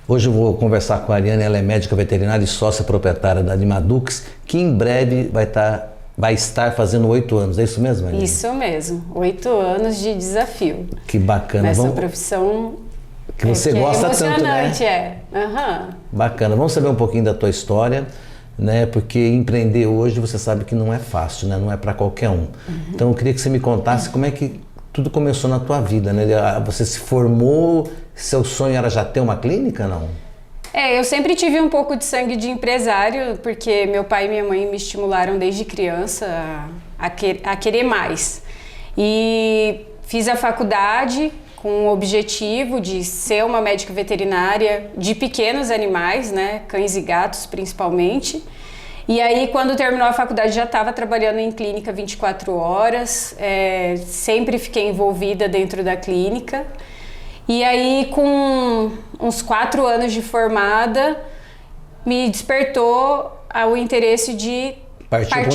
Hoje eu vou conversar com a Ariane, ela é médica veterinária e sócia proprietária da Animadux, que em breve vai estar fazendo 8 anos, é isso mesmo, Ariane? Isso mesmo, 8 anos de desafio. Que bacana. Nessa profissão que você gosta tanto, né? Emocionante, é. Uhum. Bacana. Vamos saber um pouquinho da tua história, né? Porque empreender hoje você sabe que não é fácil, né? Não é para qualquer um. Então eu queria que você me contasse como é que tudo começou na tua vida, né? Você se formou, seu sonho era já ter uma clínica, não? Eu sempre tive um pouco de sangue de empresário, porque meu pai e minha mãe me estimularam desde criança a querer mais. E fiz a faculdade com o objetivo de ser uma médica veterinária de pequenos animais, né? Cães e gatos principalmente. E aí, quando terminou a faculdade, já estava trabalhando em clínica 24 horas, sempre fiquei envolvida dentro da clínica. E aí, com uns 4 anos de formada, me despertou o interesse de partir para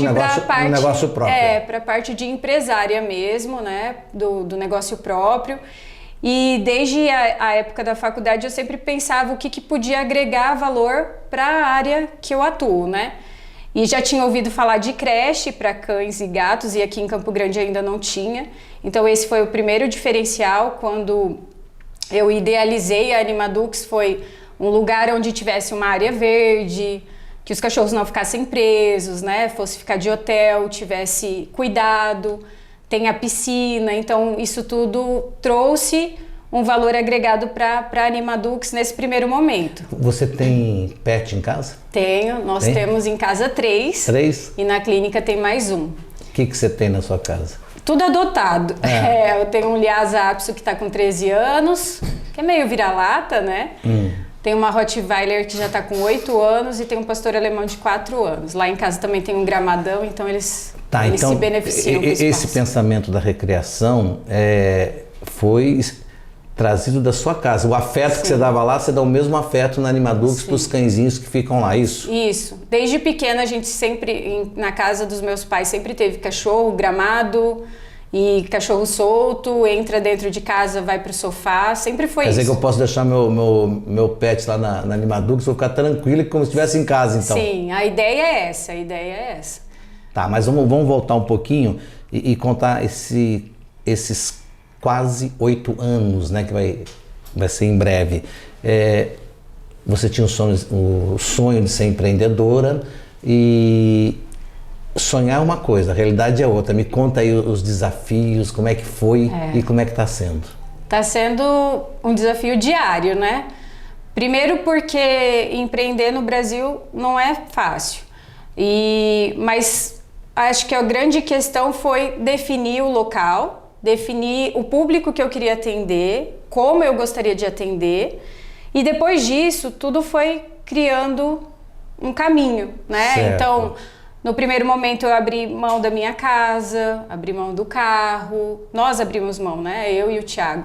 um negócio próprio. Para a parte de empresária mesmo, né, do negócio próprio. E desde a época da faculdade, eu sempre pensava o que podia agregar valor para a área que eu atuo, né? E já tinha ouvido falar de creche para cães e gatos, e aqui em Campo Grande ainda não tinha. Então esse foi o primeiro diferencial. Quando eu idealizei a Animadux, foi um lugar onde tivesse uma área verde, que os cachorros não ficassem presos, né? Fosse ficar de hotel, tivesse cuidado, tem a piscina. Então isso tudo trouxe um valor agregado para a Animadux nesse primeiro momento. Você tem pet em casa? Tenho, nós temos em casa 3. 3? E na clínica tem mais um. O que você tem na sua casa? Tudo adotado. Eu tenho um Lhasa Apso que está com 13 anos, que é meio vira-lata, né? Tem uma Rottweiler que já está com 8 anos e tem um pastor alemão de 4 anos. Lá em casa também tem um gramadão, então eles se beneficiam do espaço. Esse pensamento da recriação foi trazido da sua casa. O afeto que você dava lá, você dá o mesmo afeto na Animadux para os cãezinhos que ficam lá, isso? Isso. Desde pequena a gente sempre, na casa dos meus pais, sempre teve cachorro, gramado e cachorro solto, entra dentro de casa, vai pro sofá, sempre foi isso. Quer dizer que eu posso deixar meu pet lá na Animadux, vou ficar tranquilo como se estivesse em casa, então? Sim, a ideia é essa. Tá, mas vamos voltar um pouquinho e contar esses quase 8 anos, né, que vai ser em breve. Você tinha o sonho de ser empreendedora e sonhar é uma coisa, a realidade é outra. Me conta aí os desafios, como é que foi e como é que está sendo. Está sendo um desafio diário, né? Primeiro porque empreender no Brasil não é fácil. Mas acho que a grande questão foi definir o local, definir o público que eu queria atender, como eu gostaria de atender, e depois disso tudo foi criando um caminho, né? Certo. Então, no primeiro momento eu abri mão da minha casa, abri mão do carro, nós abrimos mão, né? Eu e o Thiago.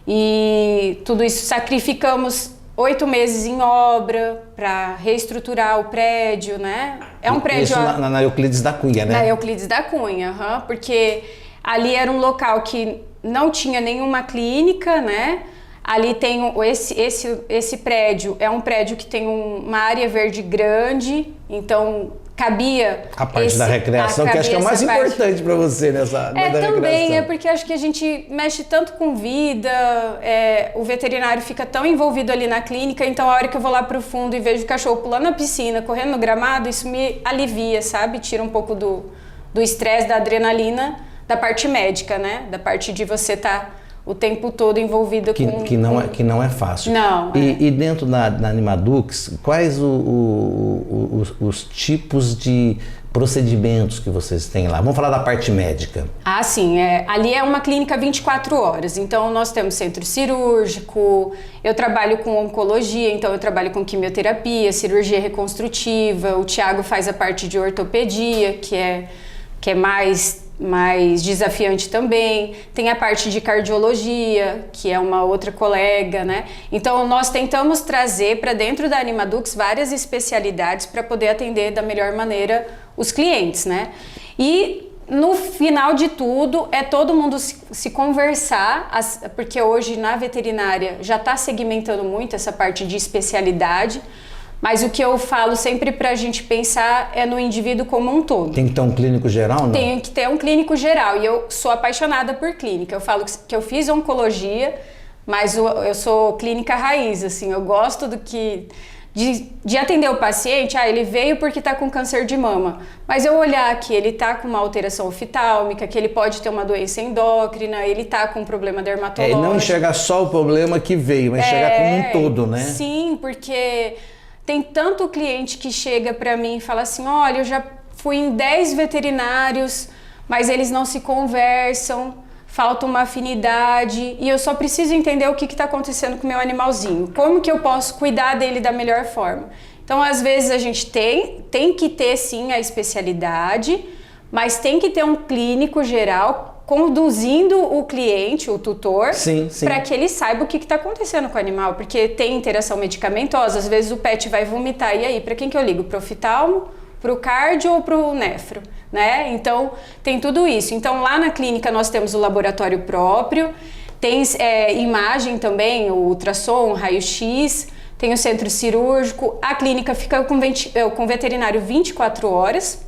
E tudo isso sacrificamos 8 meses em obra para reestruturar o prédio, né? É um prédio... Isso na Euclides da Cunha, né? Na Euclides da Cunha, porque ali era um local que não tinha nenhuma clínica, né? Ali tem esse prédio, é um prédio que tem uma área verde grande, então cabia... A parte da recreação, que acho que é o mais importante para você nessa da também, porque acho que a gente mexe tanto com vida, o veterinário fica tão envolvido ali na clínica, então a hora que eu vou lá pro fundo e vejo o cachorro pulando na piscina, correndo no gramado, isso me alivia, sabe? Tira um pouco do estresse, da adrenalina, da parte médica, né? Da parte de você estar o tempo todo envolvida que não é fácil. Não. E dentro da Animadux, quais os tipos de procedimentos que vocês têm lá? Vamos falar da parte médica. Sim. Ali é uma clínica 24 horas. Então, nós temos centro cirúrgico, eu trabalho com oncologia, então eu trabalho com quimioterapia, cirurgia reconstrutiva, o Thiago faz a parte de ortopedia, que é mais desafiante também. Tem a parte de cardiologia, que é uma outra colega, né? Então, nós tentamos trazer para dentro da Animadux várias especialidades para poder atender da melhor maneira os clientes, né? E No final de tudo, é todo mundo se conversar, porque hoje na veterinária já está segmentando muito essa parte de especialidade, mas o que eu falo sempre para a gente pensar é no indivíduo como um todo. Tem que ter um clínico geral, não? Tem que ter um clínico geral, e eu sou apaixonada por clínica. Eu falo que eu fiz oncologia, mas eu sou clínica raiz, assim, eu gosto de atender o paciente, ele veio porque está com câncer de mama, mas eu olhar que ele está com uma alteração oftálmica, que ele pode ter uma doença endócrina, ele está com um problema dermatológico. E não enxergar só o problema que veio, mas enxergar como um todo, né? Sim, porque tem tanto cliente que chega para mim e fala assim, olha, eu já fui em 10 veterinários, mas eles não se conversam, falta uma afinidade e eu só preciso entender o que está acontecendo com o meu animalzinho. Como que eu posso cuidar dele da melhor forma? Então, às vezes, a gente tem que ter, sim, a especialidade, mas tem que ter um clínico geral conduzindo o cliente, o tutor, para que ele saiba o que está acontecendo com o animal, porque tem interação medicamentosa, às vezes o pet vai vomitar, e aí, para quem que eu ligo? Para o oftalmo, para o cardio ou para o nefro? Né? Então, tem tudo isso. Então, lá na clínica nós temos o laboratório próprio, tem imagem também, o ultrassom, raio-x, tem o centro cirúrgico, a clínica fica com veterinário 24 horas,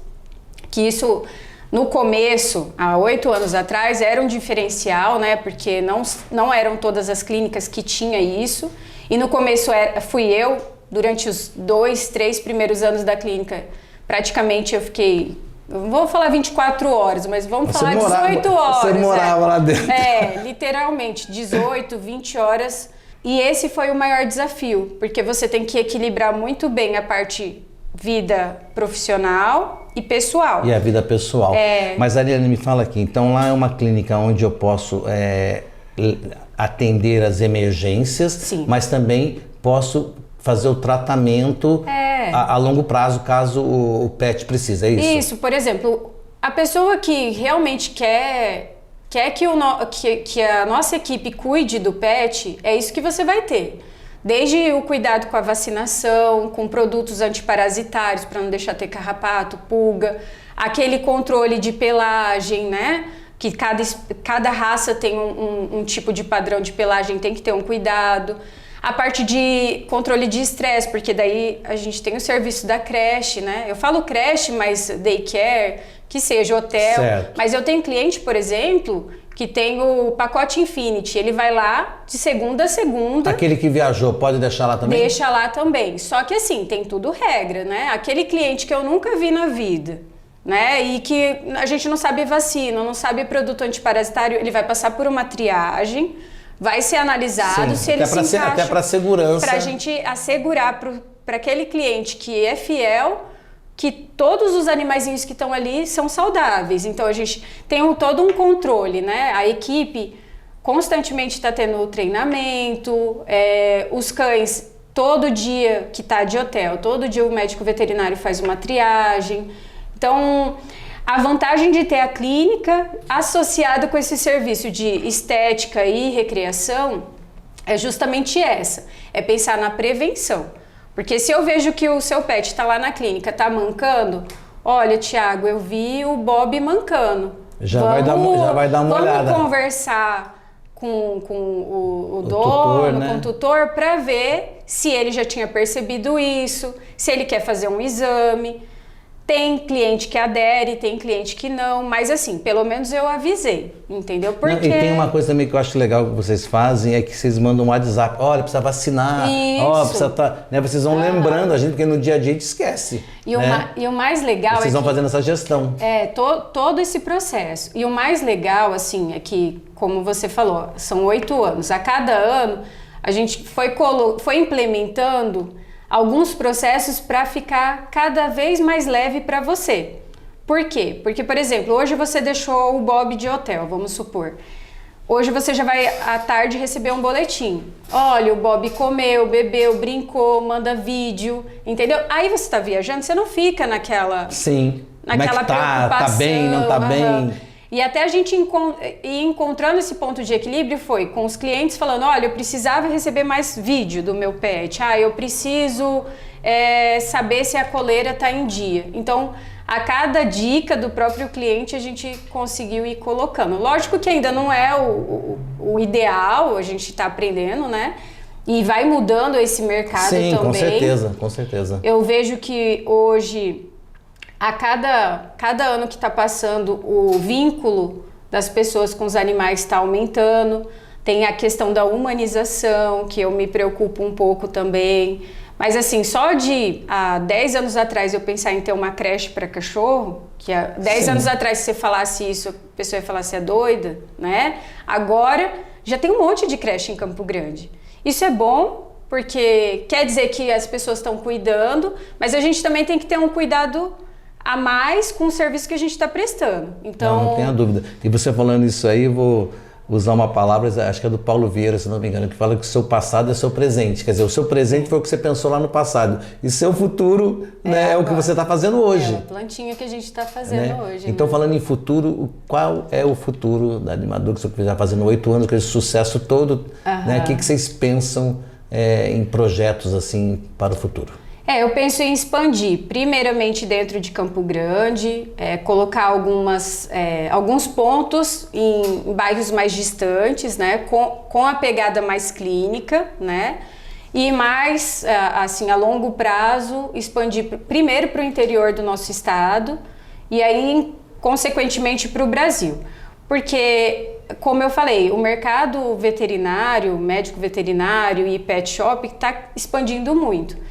que isso, no começo, há 8 anos atrás, era um diferencial, né? Porque não eram todas as clínicas que tinha isso, e no começo fui eu, durante os 2, 3 primeiros anos da clínica, praticamente eu fiquei... Não vou falar 24 horas, mas vamos falar 18 horas. Você morava lá dentro. Literalmente, 18, 20 horas. E esse foi o maior desafio, porque você tem que equilibrar muito bem a parte vida profissional e pessoal. E a vida pessoal. Mas, Ariane, me fala aqui, então lá é uma clínica onde eu posso atender as emergências, sim, mas também posso fazer o tratamento a longo prazo, caso o pet precise, é isso? Isso, por exemplo, a pessoa que realmente quer que a nossa equipe cuide do pet, é isso que você vai ter. Desde o cuidado com a vacinação, com produtos antiparasitários para não deixar ter carrapato, pulga, aquele controle de pelagem, né? Que cada raça tem um tipo de padrão de pelagem, tem que ter um cuidado. A parte de controle de estresse, porque daí a gente tem o serviço da creche, né? Eu falo creche, mas daycare, que seja hotel. Certo. Mas eu tenho cliente, por exemplo, que tem o pacote Infinity. Ele vai lá de segunda a segunda. Aquele que viajou, pode deixar lá também? Deixa lá também. Só que assim, tem tudo regra, né? Aquele cliente que eu nunca vi na vida, né? E que a gente não sabe vacina, não sabe produto antiparasitário, ele vai passar por uma triagem, vai ser analisado, se ele se encaixa, até para segurança. Para a gente assegurar para aquele cliente que é fiel, que todos os animaizinhos que estão ali são saudáveis. Então a gente tem todo um controle, né? A equipe constantemente está tendo treinamento, os cães todo dia que está de hotel, todo dia o médico veterinário faz uma triagem. Então, a vantagem de ter a clínica associada com esse serviço de estética e recreação é justamente essa, é pensar na prevenção. Porque se eu vejo que o seu pet está lá na clínica, está mancando, olha, Thiago, eu vi o Bob mancando. Já vai dar uma olhada. Vamos conversar com o dono, tutor, né? Com o tutor, para ver se ele já tinha percebido isso, se ele quer fazer um exame. Tem cliente que adere, tem cliente que não, mas assim, pelo menos eu avisei, entendeu? Porque... Não, e tem uma coisa também que eu acho legal que vocês fazem, é que vocês mandam um WhatsApp, olha, precisa vacinar, precisa né? Vocês vão lembrando a gente, porque no dia a dia a gente esquece. E o mais legal vocês vão fazendo essa gestão. Todo esse processo. E o mais legal, assim, é que, como você falou, são 8 anos. A cada ano, a gente foi implementando alguns processos para ficar cada vez mais leve para você. Por quê? Porque, por exemplo, hoje você deixou o Bob de hotel, vamos supor. Hoje você já vai à tarde receber um boletim. Olha, o Bob comeu, bebeu, brincou, manda vídeo, entendeu? Aí você está viajando, você não fica naquela... Sim. Naquela preocupação. Tá bem, não tá bem... E até a gente ir encontrando esse ponto de equilíbrio foi com os clientes falando, olha, eu precisava receber mais vídeo do meu pet, eu preciso saber se a coleira está em dia. Então, a cada dica do próprio cliente a gente conseguiu ir colocando. Lógico que ainda não é o ideal, a gente está aprendendo, né? E vai mudando esse mercado também. Sim, com certeza, com certeza. Eu vejo que hoje, a cada ano que está passando, o vínculo das pessoas com os animais está aumentando. Tem a questão da humanização, que eu me preocupo um pouco também. Mas assim, só de há 10 anos atrás eu pensar em ter uma creche para cachorro, que há 10 anos atrás se você falasse isso, a pessoa ia falar você é doida, né? Agora já tem um monte de creche em Campo Grande. Isso é bom, porque quer dizer que as pessoas estão cuidando, mas a gente também tem que ter um cuidado a mais com o serviço que a gente está prestando. Então, não tenha dúvida. E você falando isso aí, eu vou usar uma palavra, acho que é do Paulo Vieira, se não me engano, que fala que o seu passado é seu presente. Quer dizer, o seu presente foi o que você pensou lá no passado. E seu futuro né, é o que você está fazendo hoje. É a plantinha que a gente está fazendo hoje. Então, né? falando em futuro, qual é o futuro da Animador que você já fazendo 8 anos, com esse sucesso todo? Né? O que vocês pensam em projetos assim para o futuro? Eu penso em expandir, primeiramente dentro de Campo Grande, colocar alguns pontos em bairros mais distantes, né, com a pegada mais clínica, né, e mais, assim, a longo prazo, expandir primeiro para o interior do nosso estado e aí, consequentemente, para o Brasil. Porque, como eu falei, o mercado veterinário, médico veterinário e pet shop está expandindo muito.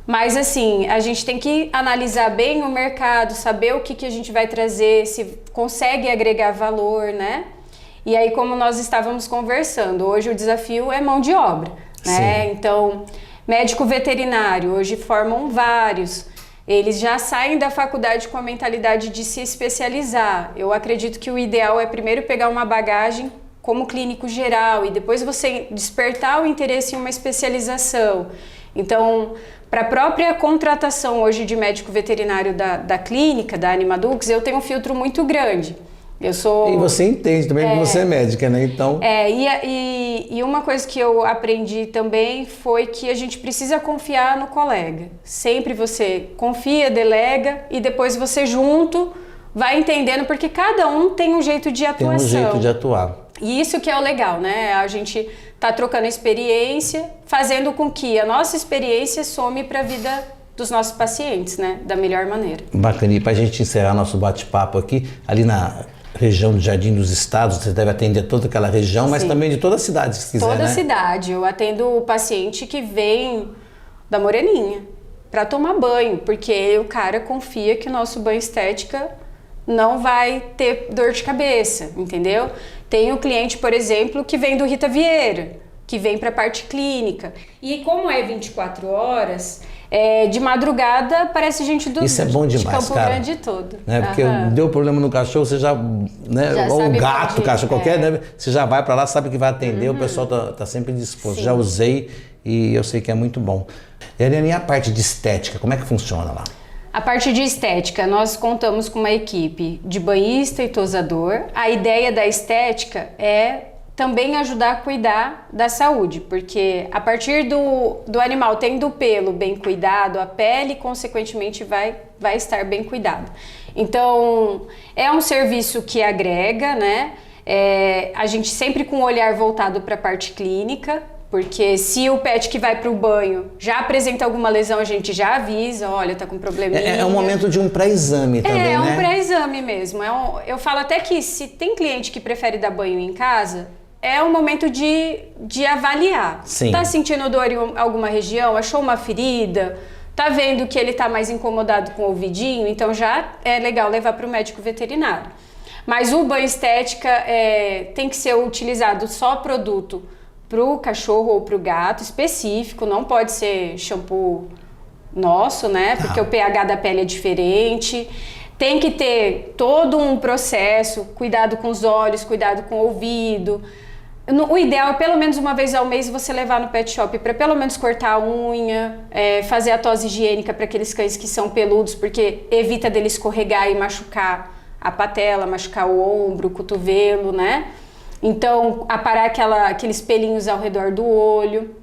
Mas assim, a gente tem que analisar bem o mercado, saber o que a gente vai trazer, se consegue agregar valor, né? E aí, como nós estávamos conversando, hoje o desafio é mão de obra, né? Então, médico veterinário, hoje formam vários. Eles já saem da faculdade com a mentalidade de se especializar. Eu acredito que o ideal é primeiro pegar uma bagagem como clínico geral e depois você despertar o interesse em uma especialização. Então, para a própria contratação hoje de médico veterinário da clínica, da Animadux, eu tenho um filtro muito grande. Eu sou... E você entende também que você é médica, né? Então... E uma coisa que eu aprendi também foi que a gente precisa confiar no colega. Sempre você confia, delega e depois você junto vai entendendo, porque cada um tem um jeito de atuação. Tem um jeito de atuar. E isso que é o legal, né? A gente tá trocando experiência, fazendo com que a nossa experiência some para a vida dos nossos pacientes, né? Da melhor maneira. Bacana. E para a gente encerrar nosso bate-papo aqui, ali na região do Jardim dos Estados, você deve atender toda aquela região, mas também de toda a cidade, se quiser, toda né? a cidade. Eu atendo o paciente que vem da Moreninha para tomar banho, porque o cara confia que o nosso banho estética não vai ter dor de cabeça, entendeu? Tem o cliente, por exemplo, que vem do Rita Vieira, que vem para a parte clínica. E como é 24 horas, de madrugada parece gente do Isso é bom demais, de Campo cara. Grande todo. Né? Porque deu problema no cachorro, você já, né? Já ou sabe o gato, cachorro qualquer, né? Você já vai para lá, sabe que vai atender, o pessoal tá sempre disposto. Sim. Já usei e eu sei que é muito bom. E Eliane, a parte de estética, como é que funciona lá? A parte de estética, nós contamos com uma equipe de banhista e tosador. A ideia da estética é também ajudar a cuidar da saúde, porque a partir do animal tendo o pelo bem cuidado, a pele, consequentemente, vai estar bem cuidada. Então, é um serviço que agrega, né? A gente sempre com o olhar voltado para a parte clínica, porque se o pet que vai para o banho já apresenta alguma lesão, a gente já avisa, olha, tá com probleminha. É um momento de um pré-exame também, né? É um pré-exame mesmo. Eu falo até que se tem cliente que prefere dar banho em casa, é um momento de avaliar. Sim. Tá sentindo dor em alguma região? Achou uma ferida? Tá vendo que ele tá mais incomodado com o ouvidinho? Então já é legal levar para o médico veterinário. Mas o banho estética tem que ser utilizado só produto para o cachorro ou para o gato específico, não pode ser shampoo nosso, né? Porque o pH da pele é diferente. Tem que ter todo um processo, cuidado com os olhos, cuidado com o ouvido. O ideal é pelo menos uma vez ao mês você levar no pet shop para pelo menos cortar a unha, fazer a tosse higiênica para aqueles cães que são peludos, porque evita dele escorregar e machucar a patela, machucar o ombro, o cotovelo, né? Então, aparar aqueles pelinhos ao redor do olho.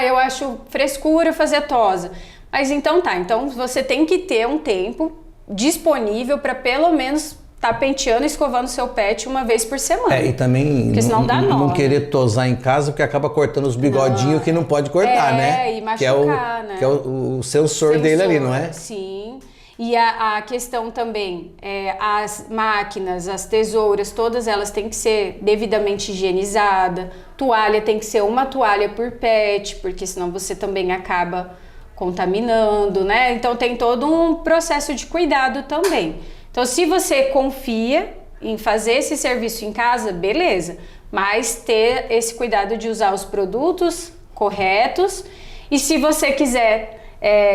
Eu acho frescura fazer a tosa. Mas então tá, então você tem que ter um tempo disponível para pelo menos tá penteando e escovando seu pet uma vez por semana. E também porque senão dá nó, não querer tosar em casa, porque acaba cortando os bigodinhos que não pode cortar, né? E machucar, né? Que é o sensor dele ali, não é? Sim. E a questão também, as máquinas, as tesouras, todas elas têm que ser devidamente higienizadas. Toalha tem que ser uma toalha por pet, porque senão você também acaba contaminando, né? Então tem todo um processo de cuidado também. Então, se você confia em fazer esse serviço em casa, beleza. Mas ter esse cuidado de usar os produtos corretos. E se você quiser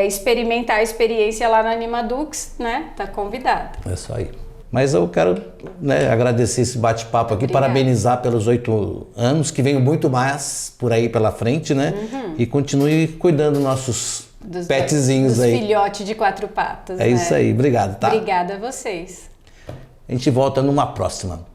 experimentar a experiência lá na Animadux, né? Tá convidado. É isso aí. Mas eu quero, né, agradecer esse bate-papo aqui, parabenizar pelos 8 anos, que venham muito mais por aí pela frente, né? E continue cuidando dos nossos petzinhos dos aí. Filhote de 4 patas. É isso aí. Obrigado, tá? Obrigada a vocês. A gente volta numa próxima.